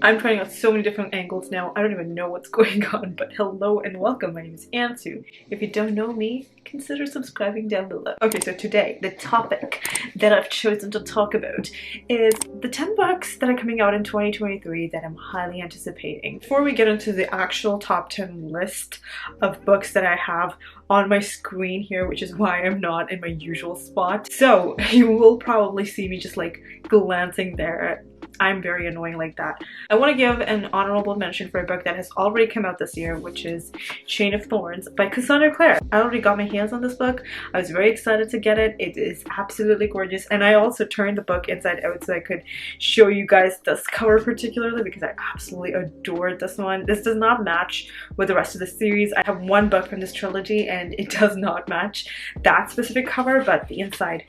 I'm trying out so many different angles now. I don't even know what's going on, but hello and welcome. My name is Ansu. If you don't know me, consider subscribing down below. Okay, so today, the topic that I've chosen to talk about is the 10 books that are coming out in 2023 that I'm highly anticipating. Before we get into the actual top 10 list of books that I have on my screen here, which is why I'm not in my usual spot, so you will probably see me just like glancing there. I'm very annoying like that. I want to give an honorable mention for a book that has already come out this year, which is Chain of Thorns by Cassandra Clare. I already got my hands on this book. I was very excited to get it. It is absolutely gorgeous, and I also turned the book inside out so I could show you guys this cover particularly because I absolutely adored this one. This does not match with the rest of the series. I have one book from this trilogy and it does not match that specific cover, but the inside,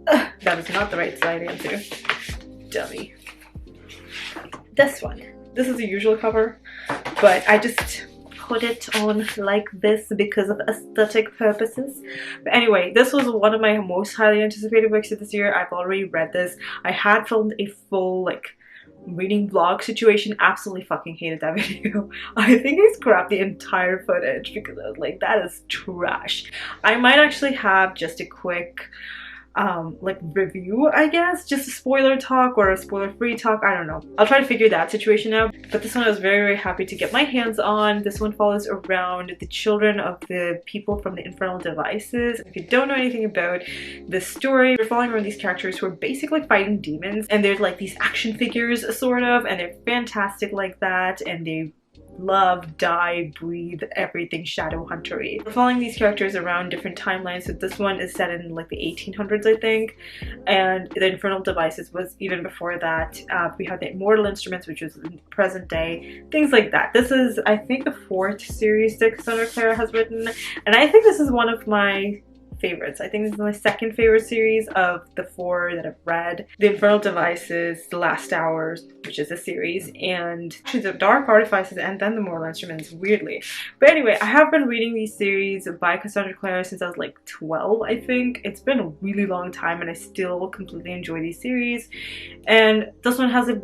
that is not the right side, Ansu. Dummy. This one. This is the usual cover, but I just put it on like this because of aesthetic purposes. But anyway, this was one of my most highly anticipated books of this year. I've already read this. I had filmed a full like reading vlog situation. Absolutely fucking hated that video. I think I scrapped the entire footage because I was like, that is trash. I might actually have just a quick like review, I guess, just a spoiler talk or a spoiler free talk. I don't know, I'll try to figure that situation out. But this one I was very happy to get my hands on. This one follows around the children of the people from the Infernal Devices. If you don't know anything about this story, we're following around these characters who are basically fighting demons, and they're like these action figures sort of, and they're fantastic like that, and they love, die, breathe, everything shadow huntery. We're following these characters around different timelines. So this one is set in like the 1800s, I think, and the Infernal Devices was even before that. We have the Immortal Instruments, which was in present day, things like that. This is, I think, the 4th series that Cassandra Clare has written, and I think this is one of my favorites. I think this is my second favorite series of the 4 that I've read. The Infernal Devices, The Last Hours, which is a series, and the Dark Artifices, and then the Mortal Instruments, weirdly. But anyway, I have been reading these series by Cassandra Clare since I was like 12, I think. It's been a really long time and I still completely enjoy these series. And this one has a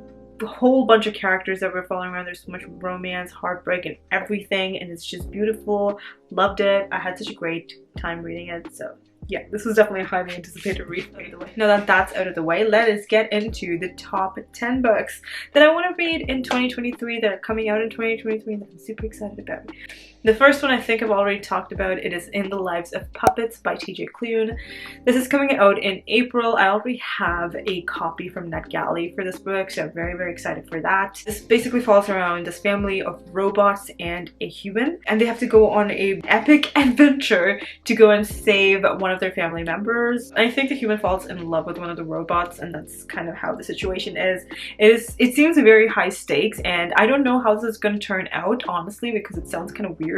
whole bunch of characters that we're following around. There's so much romance, heartbreak, and everything, and it's just beautiful. Loved it. I had such a great time reading it. So yeah, this was definitely a highly anticipated read, by the way. Now that that's out of the way, let us get into the top 10 books that I want to read in 2023 that are coming out in 2023 that I'm super excited about. The first one I think I've already talked about. It is In the Lives of Puppets by TJ Klune. This is coming out in April. I already have a copy from NetGalley for this book, so I'm very, very excited for that. This basically falls around this family of robots and a human, and they have to go on an epic adventure to go and save one of their family members. I think the human falls in love with one of the robots, and that's kind of how the situation is. It seems very high stakes, and I don't know how this is going to turn out, honestly, because it sounds kind of weird.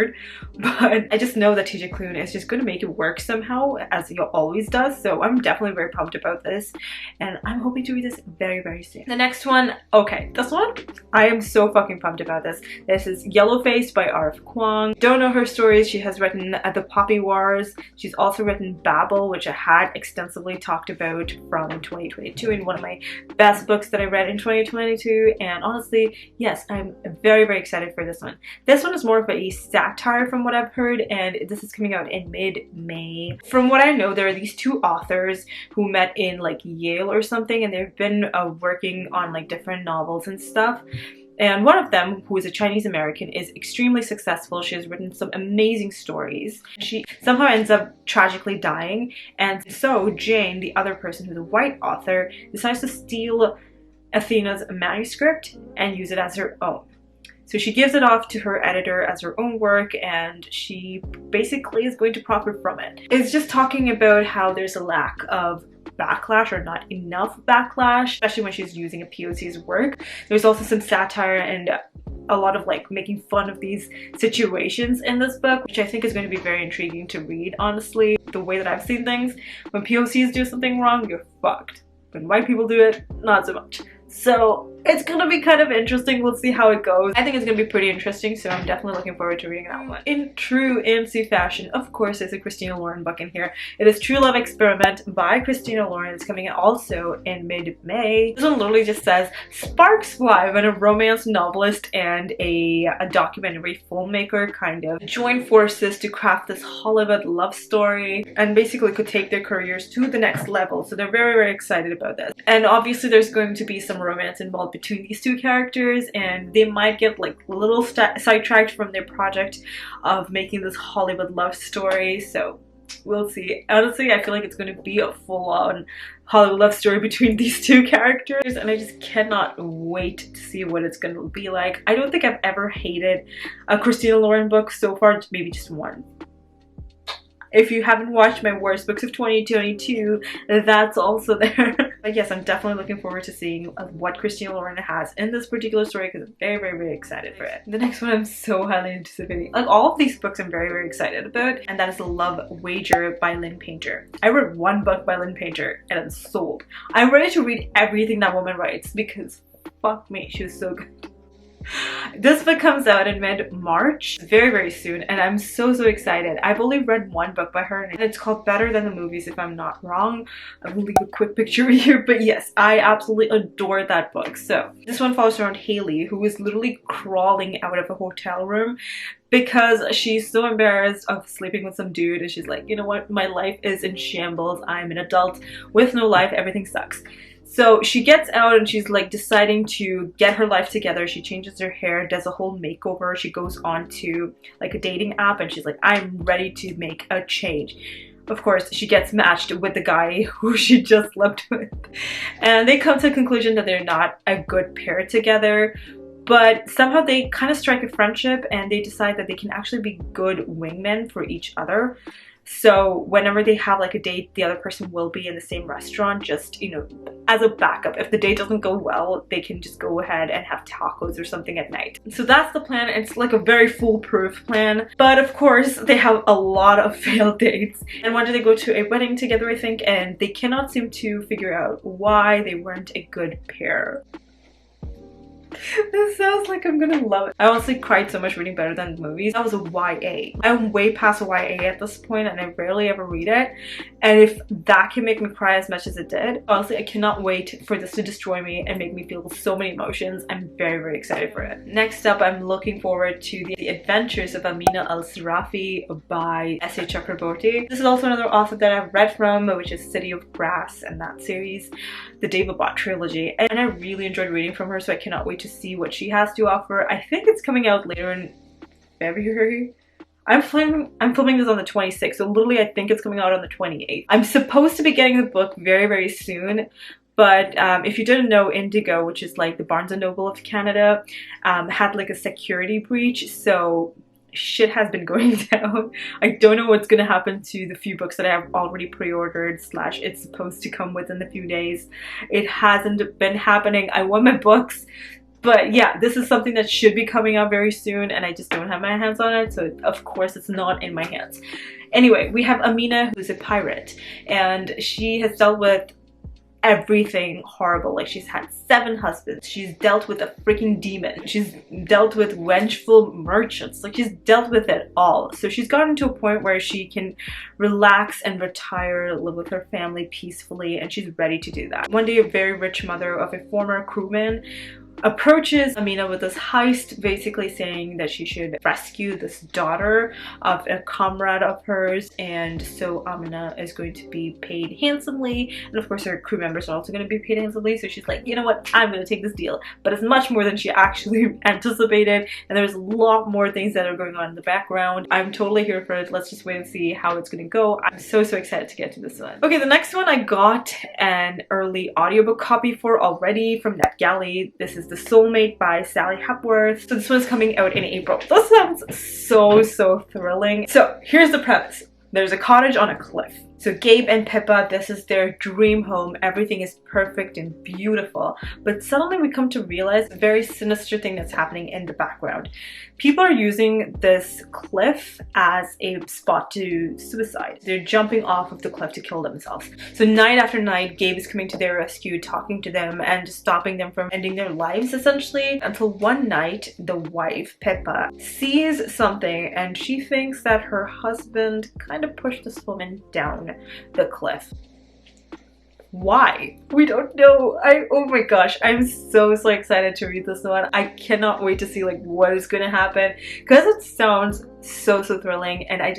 But I just know that TJ Klune is just going to make it work somehow, as he always does. So I'm definitely very pumped about this, and I'm hoping to read this very, very soon. The next one, okay, this one, I am so fucking pumped about this. This is Yellowface by Kuang. Don't know her stories. She has written The Poppy Wars. She's also written Babel, which I had extensively talked about from 2022 in one of my best books that I read in 2022. And honestly, yes, I'm very, very excited for this one. This one is more of a satire from what I've heard, and this is coming out in mid-May. From what I know, there are these 2 authors who met in like Yale or something, and they've been working on like different novels and stuff. And one of them, who is a Chinese American, is extremely successful. She has written some amazing stories. She somehow ends up tragically dying, and so Jane, the other person who's a white author, decides to steal Athena's manuscript and use it as her own. So she gives it off to her editor as her own work, and she basically is going to profit from it. It's just talking about how there's a lack of backlash, or not enough backlash, especially when she's using a POC's work. There's also some satire and a lot of like making fun of these situations in this book, which I think is going to be very intriguing to read, honestly. The way that I've seen things, when POCs do something wrong, you're fucked. When white people do it, not so much. So It's gonna be kind of interesting. We'll see how it goes. I think it's gonna be pretty interesting, so I'm definitely looking forward to reading that one. In true Ansu fashion, of course, there's a Christina Lauren book in here. It is True Love Experiment by Christina Lauren. It's coming out also in mid-May. This one literally just says, sparks fly when a romance novelist and a documentary filmmaker kind of join forces to craft this Hollywood love story and basically could take their careers to the next level. So they're very, very excited about this. And obviously there's going to be some romance involved between these two characters, and they might get like a little sidetracked from their project of making this Hollywood love story, so we'll see. Honestly, I feel like it's going to be a full-on Hollywood love story between these two characters, and I just cannot wait to see what it's going to be like. I don't think I've ever hated a Christina Lauren book so far, maybe just one. If you haven't watched my worst books of 2022, that's also there. But yes, I'm definitely looking forward to seeing what Christina Lauren has in this particular story because I'm very, very, very excited for it. The next one I'm so highly anticipating. Like all of these books I'm very, very excited about, and that is The Love Wager by Lynn Painter. I read one book by Lynn Painter and I'm sold. I'm ready to read everything that woman writes because fuck me, she was so good. This book comes out in mid-March, very, very soon, and I'm so, so excited. I've only read one book by her, and it's called Better Than the Movies, if I'm not wrong. I will leave a quick picture here, but yes, I absolutely adore that book. So this one follows around Haley, who is literally crawling out of a hotel room because she's so embarrassed of sleeping with some dude, and she's like, you know what, my life is in shambles. I'm an adult with no life, everything sucks. So she gets out and she's like deciding to get her life together. She changes her hair, does a whole makeover. She goes on to like a dating app and she's like, I'm ready to make a change. Of course, she gets matched with the guy who she just slept with. And they come to the conclusion that they're not a good pair together. But somehow they kind of strike a friendship and they decide that they can actually be good wingmen for each other. So whenever they have like a date, the other person will be in the same restaurant, just, you know, as a backup. If the date doesn't go well, they can just go ahead and have tacos or something at night. So that's the plan. It's like a very foolproof plan. But of course, they have a lot of failed dates. And one day they go to a wedding together, I think, and they cannot seem to figure out why they weren't a good pair. This sounds like I'm gonna love it. I honestly cried so much reading Better Than the Movies. That was a YA. I'm way past a YA at this point and I rarely ever read it. And if that can make me cry as much as it did, honestly, I cannot wait for this to destroy me and make me feel so many emotions. I'm very, very excited for it. Next up, I'm looking forward to The Adventures of Amina Al-Sirafi by S.A. Chakraborty. This is also another author that I've read from, which is City of Brass and that series, the David Bott trilogy. And I really enjoyed reading from her, so I cannot wait to see what she has to offer. I think it's coming out later in February. I'm filming this on the 26th, so literally I think it's coming out on the 28th. I'm supposed to be getting the book very, very soon. But if you didn't know, Indigo, which is like the Barnes & Noble of Canada, had like a security breach, so shit has been going down. I don't know what's gonna happen to the few books that I have already pre-ordered / it's supposed to come within a few days. It hasn't been happening. I want my books. But yeah, this is something that should be coming out very soon and I just don't have my hands on it, so of course it's not in my hands. Anyway, we have Amina, who's a pirate, and she has dealt with everything horrible. Like, she's had 7 husbands, she's dealt with a freaking demon, she's dealt with vengeful merchants, like she's dealt with it all. So she's gotten to a point where she can relax and retire, live with her family peacefully, and she's ready to do that. One day, a very rich mother of a former crewman approaches Amina with this heist, basically saying that she should rescue this daughter of a comrade of hers, and so Amina is going to be paid handsomely, and of course her crew members are also going to be paid handsomely. So she's like, you know what, I'm going to take this deal. But it's much more than she actually anticipated, and there's a lot more things that are going on in the background. I'm totally here for it. Let's just wait and see how it's going to go. I'm so excited to get to this one. Okay, the next one I got an early audiobook copy for already from NetGalley. This is The Soulmate by Sally Hepworth. So this one's coming out in April. This sounds so thrilling. So here's the premise. There's a cottage on a cliff. So Gabe and Pippa, this is their dream home. Everything is perfect and beautiful. But suddenly we come to realize a very sinister thing that's happening in the background. People are using this cliff as a spot to suicide. They're jumping off of the cliff to kill themselves. So night after night, Gabe is coming to their rescue, talking to them and stopping them from ending their lives essentially. Until one night, the wife, Pippa, sees something and she thinks that her husband kind of pushed this woman down the cliff. Why? We don't know. Oh my gosh, I'm so excited to read this one. I cannot wait to see like what is going to happen because it sounds so thrilling, and I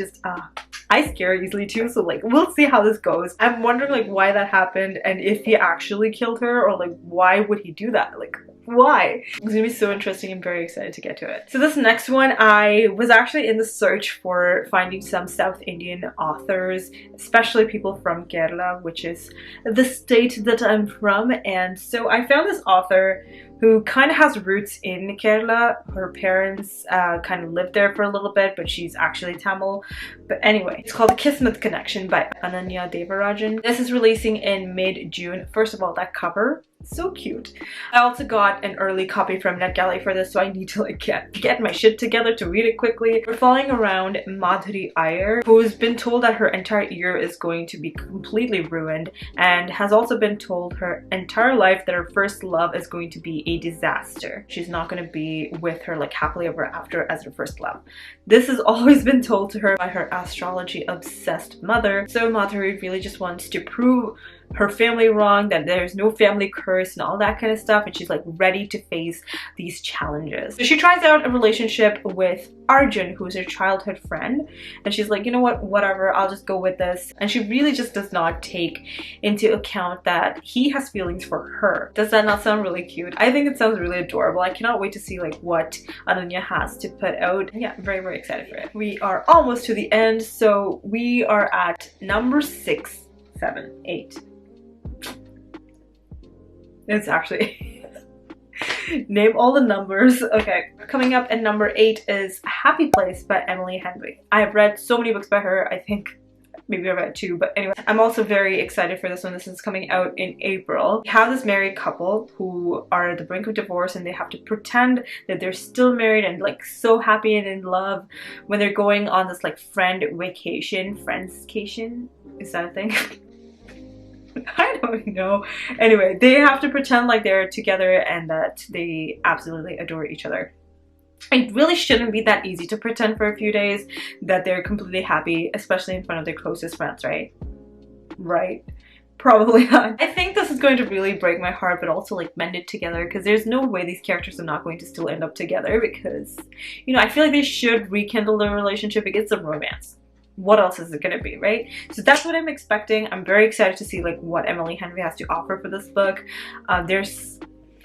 scare easily too, so like we'll see how this goes. I'm wondering like why that happened and if he actually killed her, or like why would he do that? Like why? It's gonna be so interesting. I'm very excited to get to it. So this next one, I was actually in the search for finding some South Indian authors, especially people from Kerala, which is the state that I'm from. And so I found this author who kind of has roots in Kerala. Her parents kind of lived there for a little bit, but she's actually Tamil. But anyway, it's called The Kismat Connection by Ananya Devarajan. This is releasing in mid-June. First of all, that cover, so cute. I also got an early copy from NetGalley for this, so I need to like get my shit together to read it quickly. We're following around Madhuri Iyer, who's been told that her entire year is going to be completely ruined, and has also been told her entire life that her first love is going to be a disaster. She's not going to be with her like happily ever after as her first love. This has always been told to her by her astrology obsessed mother. So Madhuri really just wants to prove her family wrong, that there's no family curse and all that kind of stuff, and she's like ready to face these challenges. So she tries out a relationship with Arjun, who's her childhood friend, and she's like, you know what, whatever, I'll just go with this. And she really just does not take into account that he has feelings for her. Does that not sound really cute? I think it sounds really adorable. I cannot wait to see like what Ananya has to put out. And yeah, I'm very excited for it. We are almost to the end, so we are at number 6, 7, 8. It's actually name all the numbers. Okay, coming up at number 8 is Happy Place by Emily Henry. I have read so many books by her. I think maybe I read 2, but anyway, I'm also very excited for this one. This is coming out in April. We have this married couple who are at the brink of divorce, and they have to pretend that they're still married and like so happy and in love when they're going on this like friendscation. Is that a thing? I don't know. Anyway, they have to pretend like they're together and that they absolutely adore each other. It really shouldn't be that easy to pretend for a few days that they're completely happy, especially in front of their closest friends, right? Right? Probably not. I think this is going to really break my heart, but also like mend it together, because there's no way these characters are not going to still end up together, because, you know, I feel like they should rekindle their relationship. It gets some romance. What else is it gonna be, right? So that's what I'm expecting. I'm very excited to see like what Emily Henry has to offer for this book. There's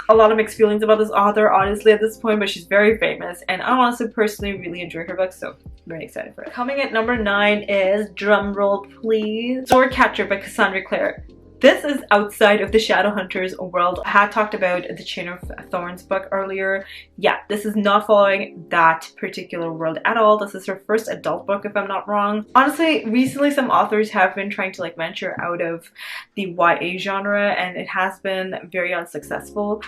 a lot of mixed feelings about this author honestly at this point, but she's very famous and I honestly personally really enjoy her books, so I'm very excited for it. Coming at number 9 is, drumroll please, Swordcatcher by Cassandra Clare. This is outside of the Shadowhunters world. I had talked about the Chain of Thorns book earlier. Yeah, this is not following that particular world at all. This is her first adult book, if I'm not wrong. Honestly, recently some authors have been trying to like venture out of the YA genre, and it has been very unsuccessful.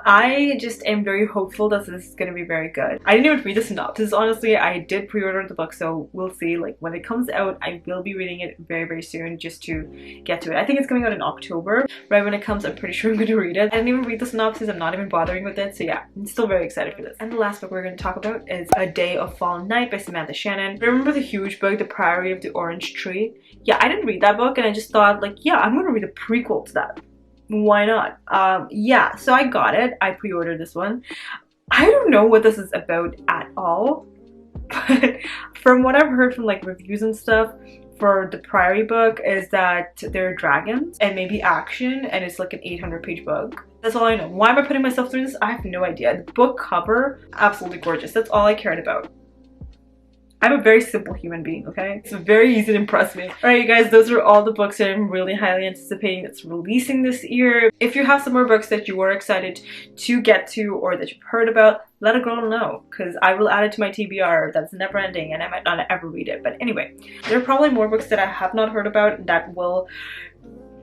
I just am very hopeful that this is going to be very good. I didn't even read the synopsis, honestly. I did pre-order the book, so we'll see. Like when it comes out, I will be reading it very soon just to get to it. I think it's coming out in October. Right when it comes, I'm pretty sure I'm going to read it. I didn't even read the synopsis. I'm not even bothering with it. So yeah, I'm still very excited for this. And the last book we're going to talk about is A Day of Fallen Night by Samantha Shannon. Remember the huge book, The Priory of the Orange Tree? Yeah, I didn't read that book, and I just thought like, yeah, I'm going to read a prequel to that. Why not? Yeah, so I got it. I pre-ordered this one. I don't know what this is about at all, but from what I've heard from like reviews and stuff for the Priory book is that there are dragons and maybe action, and it's like an 800-page book. That's all I know. Why am I putting myself through this? I have no idea. The book cover, absolutely gorgeous. That's all I cared about. I'm a very simple human being, okay? It's very easy to impress me. Alright you guys, those are all the books that I'm really highly anticipating that's releasing this year. If you have some more books that you are excited to get to or that you've heard about, let a girl know, because I will add it to my TBR that's never ending and I might not ever read it. But anyway, there are probably more books that I have not heard about that will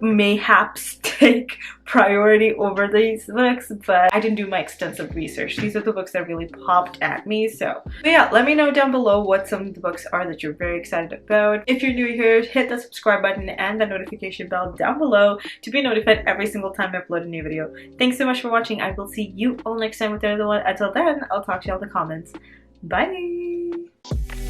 mayhaps take priority over these books, but I didn't do my extensive research. These are the books that really popped at me. So but yeah, let me know down below what some of the books are that you're very excited about. If you're new here, hit the subscribe button and the notification bell down below to be notified every single time I upload a new video. Thanks so much for watching. I will see you all next time with another one. Until then, I'll talk to you all in the comments. Bye!